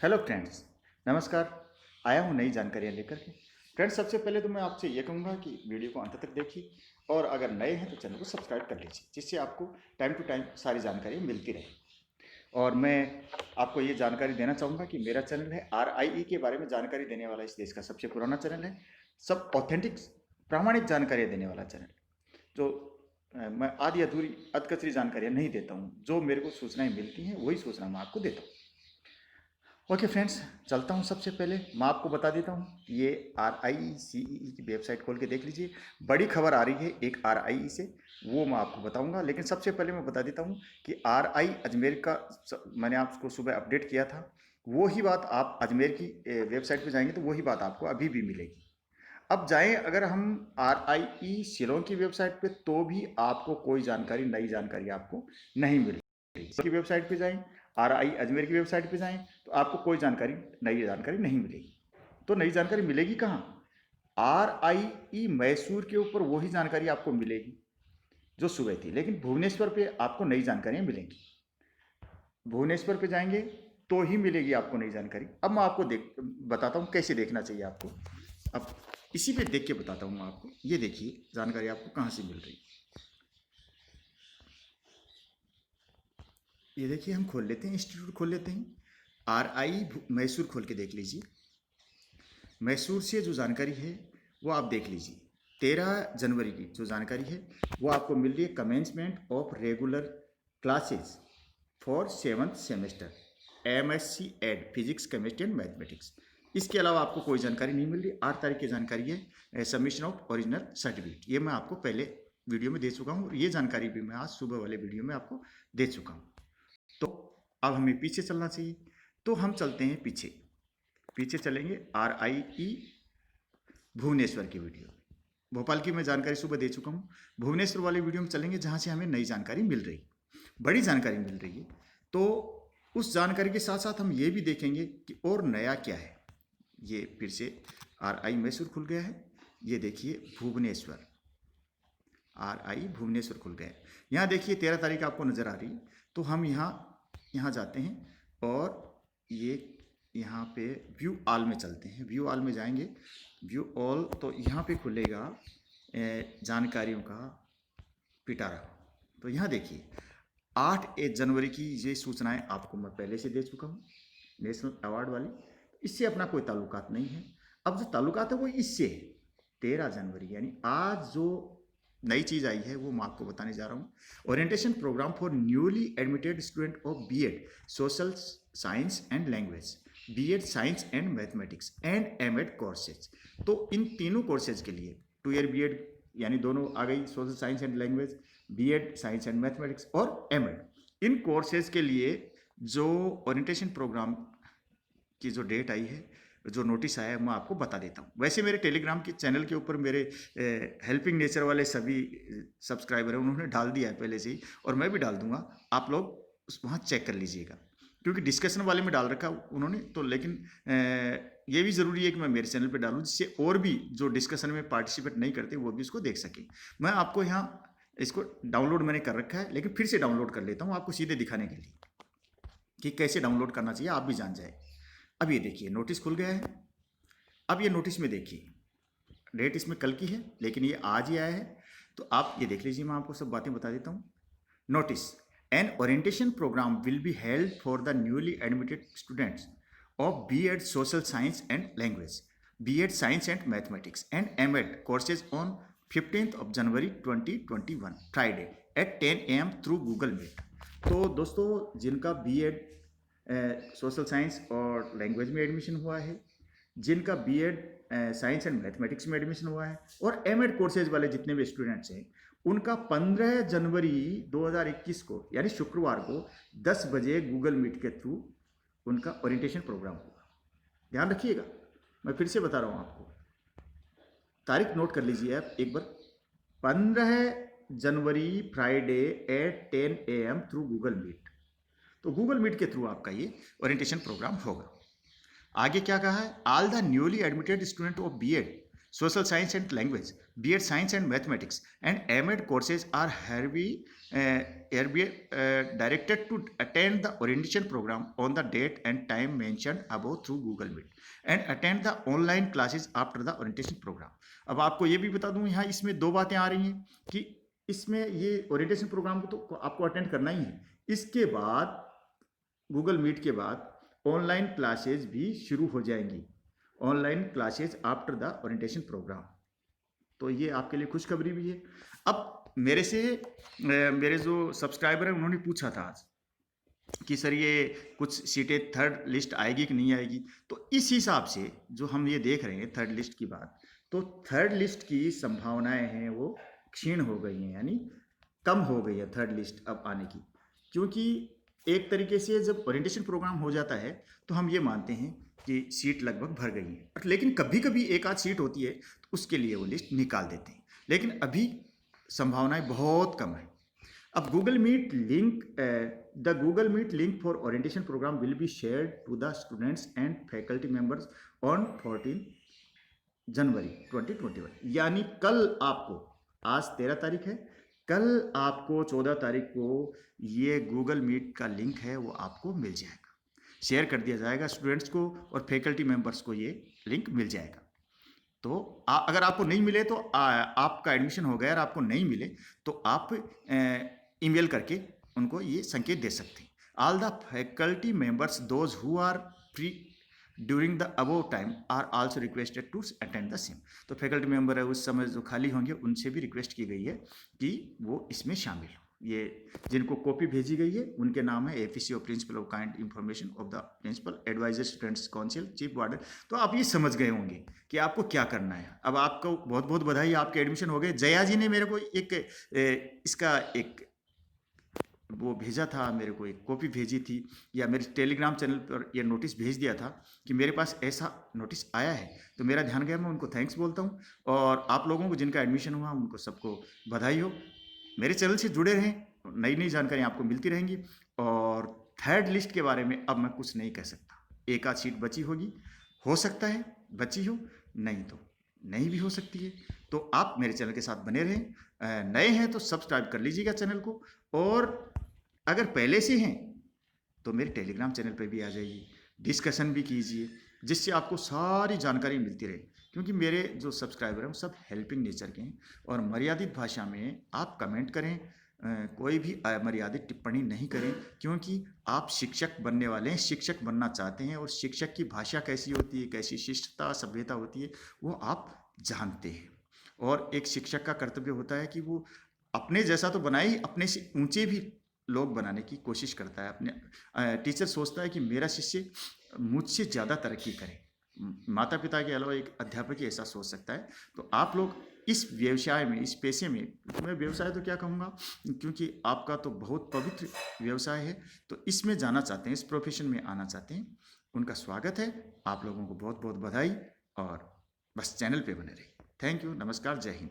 Hello friends, नमस्कार। आया हूँ नई जानकारियाँ लेकर के। फ्रेंड्स, सबसे पहले तो मैं आपसे ये कहूँगा कि वीडियो को अंत तक देखिए और अगर नए हैं तो चैनल को सब्सक्राइब कर लीजिए, जिससे आपको टाइम टू टाइम सारी जानकारी मिलती रहे। और मैं आपको ये जानकारी देना चाहूँगा कि मेरा चैनल है RIE के बारे में जानकारी देने वाला इस देश का सबसे पुराना चैनल है। सब ऑथेंटिक प्रामाणिक जानकारियाँ देने वाला चैनल, जो मैं आधी अधूरी अधकचरी जानकारियाँ नहीं देता हूँ। जो मेरे को सूचनाएँ मिलती हैं वही सूचना मैं आपको देता हूँ। ओके फ्रेंड्स, चलता हूँ। सबसे पहले मैं आपको बता देता हूँ, ये RICEE की वेबसाइट खोल के देख लीजिए। बड़ी खबर आ रही है एक RIE से, वो मैं आपको बताऊंगा। लेकिन सबसे पहले मैं बता देता हूँ कि RI अजमेर का मैंने आपको सुबह अपडेट किया था। वही बात आप अजमेर की वेबसाइट पे जाएंगे तो वही बात आपको अभी भी मिलेगी। अब जाएं अगर हम RIE शिलोंग की वेबसाइट पे, तो भी आपको कोई जानकारी, नई जानकारी आपको नहीं मिलेगी। की वेबसाइट पे जाएं, RI अजमेर की वेबसाइट पे जाएं, तो आपको कोई जानकारी, नई जानकारी नहीं मिलेगी। तो नई जानकारी मिलेगी कहाँ? RIE मैसूर के ऊपर वही जानकारी आपको मिलेगी जो सुबह थी, लेकिन भुवनेश्वर पे आपको नई जानकारियाँ मिलेंगी। भुवनेश्वर पे जाएंगे तो ही मिलेगी आपको नई जानकारी। अब मैं आपको बताता हूँ कैसे देखना चाहिए आपको। अब इसी पे देख के बताता हूँ मैं आपको। ये देखिए जानकारी आपको कहाँ से मिल रही है। ये देखिए, हम खोल लेते हैं, इंस्टीट्यूट खोल लेते हैं। RI मैसूर खोल के देख लीजिए। मैसूर से जो जानकारी है वो आप देख लीजिए। 13 जनवरी की जो जानकारी है वो आपको मिल रही है। Commencement of regular classes for 7th semester MSc Ed physics chemistry and mathematics. इसके अलावा आपको कोई जानकारी नहीं मिल रही। 8 तारीख की जानकारी है सबमिशन ऑफ ओरिजिनल सर्टिफिकेट। ये मैं आपको पहले वीडियो में दे चुका हूँ और ये जानकारी भी मैं आज सुबह वाले वीडियो में आपको दे चुका हूँ। तो अब हमें पीछे चलना चाहिए, तो हम चलते हैं पीछे। पीछे चलेंगे RIE भुवनेश्वर की वीडियो। भोपाल की मैं जानकारी सुबह दे चुका हूँ। भुवनेश्वर वाले वीडियो में चलेंगे जहाँ से हमें नई जानकारी मिल रही, बड़ी जानकारी मिल रही है। तो उस जानकारी के साथ साथ हम ये भी देखेंगे कि और नया क्या है। ये फिर से RI मैसूर खुल गया है। ये देखिए भुवनेश्वर, RI भुवनेश्वर खुल गया है। यहाँ देखिए 13 तारीख आपको नज़र आ रही है। तो हम यहाँ जाते हैं और ये यहाँ पे व्यू ऑल में चलते हैं। व्यू ऑल में जाएंगे, व्यू ऑल, तो यहाँ पे खुलेगा जानकारियों का पिटारा। तो यहाँ देखिए 8 जनवरी की ये सूचनाएं आपको मैं पहले से दे चुका हूँ, नेशनल अवार्ड वाली। इससे अपना कोई ताल्लुकात नहीं है। अब जो ताल्लुकात है वो इससे है। 13 जनवरी यानी आज जो नई चीज़ आई है वो मैं आपको बताने जा रहा हूँ। Orientation program for newly admitted student of BEd social science and language, BEd science and mathematics and MEd courses. तो इन तीनों कोर्सेज के लिए 2 ईयर BEd यानी दोनों आ गई, social science and language, BEd science and mathematics और MEd। इन courses के लिए जो ओरिएंटेशन प्रोग्राम की जो डेट आई है, जो नोटिस आया है, मैं आपको बता देता हूँ। वैसे मेरे टेलीग्राम के चैनल के ऊपर मेरे हेल्पिंग नेचर वाले सभी सब्सक्राइबर हैं, उन्होंने डाल दिया है पहले से ही, और मैं भी डाल दूंगा। आप लोग वहाँ चेक कर लीजिएगा, क्योंकि डिस्कशन वाले में डाल रखा उन्होंने तो। लेकिन ये भी ज़रूरी है कि मैं मेरे चैनल पे डालूँ, जिससे और भी जो डिस्कशन में पार्टिसिपेट नहीं करते वो भी इसको देख सकें। मैं आपको यहाँ इसको डाउनलोड मैंने कर रखा है, लेकिन फिर से डाउनलोड कर लेता हूँ आपको सीधे दिखाने के लिए कि कैसे डाउनलोड करना चाहिए, आप भी जान जाए। अब ये देखिए नोटिस खुल गया है। अब ये नोटिस में देखिए, डेट इसमें कल की है लेकिन ये आज ही आया है। तो आप ये देख लीजिए, मैं आपको सब बातें बता देता हूँ। Notice, an orientation program will be held for the newly admitted students of BEd social science and language, BEd science and mathematics and MEd courses on 15th of January 2021 Friday at 10 AM through Google Meet. तो दोस्तों, जिनका BEd social science और language में admission हुआ है, जिनका BEd science and mathematics में admission हुआ है, और MEd कोर्सेज वाले जितने भी स्टूडेंट्स हैं, उनका 15 जनवरी 2021 को यानी शुक्रवार को 10 बजे गूगल मीट के थ्रू उनका ओरिएंटेशन प्रोग्राम होगा। ध्यान रखिएगा, मैं फिर से बता रहा हूँ आपको, तारीख नोट कर लीजिए आप एक बार। 15 January Friday at 10 AM through Google Meet. तो गूगल मीट के थ्रू आपका ये ओरिएंटेशन प्रोग्राम होगा। आगे क्या कहा है? All the newly admitted student of BEd social science and language B.Ed Science and Mathematics and M.Ed courses are hereby directed to attend the orientation program on the date and time mentioned above through Google Meet and attend the online classes after the orientation program. अब आपको ये भी बता दूं, यहाँ इसमें दो बातें आ रही हैं कि इसमें ये ओरिएंटेशन प्रोग्राम को तो आपको अटेंड करना ही है, इसके बाद गूगल मीट के बाद ऑनलाइन क्लासेज भी शुरू हो जाएंगी, online classes after the orientation program. तो ये आपके लिए खुशखबरी भी है। अब मेरे जो सब्सक्राइबर हैं उन्होंने पूछा था आज कि सर ये कुछ सीटें थर्ड लिस्ट आएगी कि नहीं आएगी, तो इस हिसाब से जो हम ये देख रहे हैं थर्ड लिस्ट की बात, तो थर्ड लिस्ट की संभावनाएं हैं वो क्षीण हो गई हैं, यानी कम हो गई है थर्ड लिस्ट अब आने की। क्योंकि एक तरीके से जब ओरिएंटेशन प्रोग्राम हो जाता है तो हम ये मानते हैं कि सीट लगभग भर गई है, लेकिन कभी कभी एक आध सीट होती है तो उसके लिए वो लिस्ट निकाल देते हैं, लेकिन अभी संभावनाएं बहुत कम है। अब Google Meet link the Google Meet link for orientation program will be shared to the students and faculty members on 14 January 2021, यानी कल आपको, आज 13 तारीख है, कल आपको 14 तारीख को ये गूगल मीट का लिंक है वो आपको मिल जाएगा, शेयर कर दिया जाएगा स्टूडेंट्स को और फैकल्टी मेंबर्स को ये लिंक मिल जाएगा। तो अगर आपको नहीं मिले तो आपका एडमिशन हो गया, और आपको नहीं मिले तो आप ईमेल करके उनको ये संकेत दे सकते हैं। All the faculty members those who are free during the above time are also requested to attend the same. तो फैकल्टी मेंबर है उस समय जो खाली होंगे उनसे भी रिक्वेस्ट की गई है कि वो इसमें शामिल हो। ये जिनको कॉपी भेजी गई है उनके नाम है office of principal of kind information of the principal advisor students council chief warden. तो आप ये समझ गए होंगे कि आपको क्या करना है। अब आपको बहुत बहुत बधाई, आपके एडमिशन हो गए। जया जी ने मेरे को इसका एक वो भेजा था, मेरे को एक कॉपी भेजी थी, या मेरे टेलीग्राम चैनल पर ये नोटिस भेज दिया था कि मेरे पास ऐसा नोटिस आया है, तो मेरा ध्यान गया, मैं उनको थैंक्स बोलता हूँ। और आप लोगों को जिनका एडमिशन हुआ उनको सबको बधाई हो। मेरे चैनल से जुड़े रहें, नई नई जानकारी आपको मिलती रहेंगी। और थर्ड लिस्ट के बारे में अब मैं कुछ नहीं कह सकता, एक आध सीट बची होगी, हो सकता है बची हो, नहीं तो नहीं भी हो सकती है। तो आप मेरे चैनल के साथ बने रहें। नए हैं तो सब्सक्राइब कर लीजिएगा चैनल को, और अगर पहले से हैं तो मेरे टेलीग्राम चैनल पर भी आ जाइए, डिस्कशन भी कीजिए, जिससे आपको सारी जानकारी मिलती रहे। क्योंकि मेरे जो सब्सक्राइबर हैं वो सब हेल्पिंग नेचर के हैं, और मर्यादित भाषा में आप कमेंट करें, कोई भी अमर्यादित टिप्पणी नहीं करें, क्योंकि आप शिक्षक बनने वाले हैं, शिक्षक बनना चाहते हैं, और शिक्षक की भाषा कैसी होती है, कैसी शिष्टता सभ्यता होती है, वो आप जानते हैं। और एक शिक्षक का कर्तव्य होता है कि वो अपने जैसा तो बनाए ही, अपने से ऊंचे भी लोग बनाने की कोशिश करता है। अपने टीचर सोचता है कि मेरा शिष्य मुझसे ज़्यादा तरक्की करे, माता पिता के अलावा एक अध्यापक ही ऐसा सोच सकता है। तो आप लोग इस व्यवसाय में, इस पेशे में, मैं व्यवसाय तो क्या कहूँगा, क्योंकि आपका तो बहुत पवित्र व्यवसाय है, तो इसमें जाना चाहते हैं, इस प्रोफेशन में आना चाहते हैं, उनका स्वागत है। आप लोगों को बहुत बहुत बधाई, और बस चैनल पे बने रहिए। थैंक यू, नमस्कार, जय हिंद।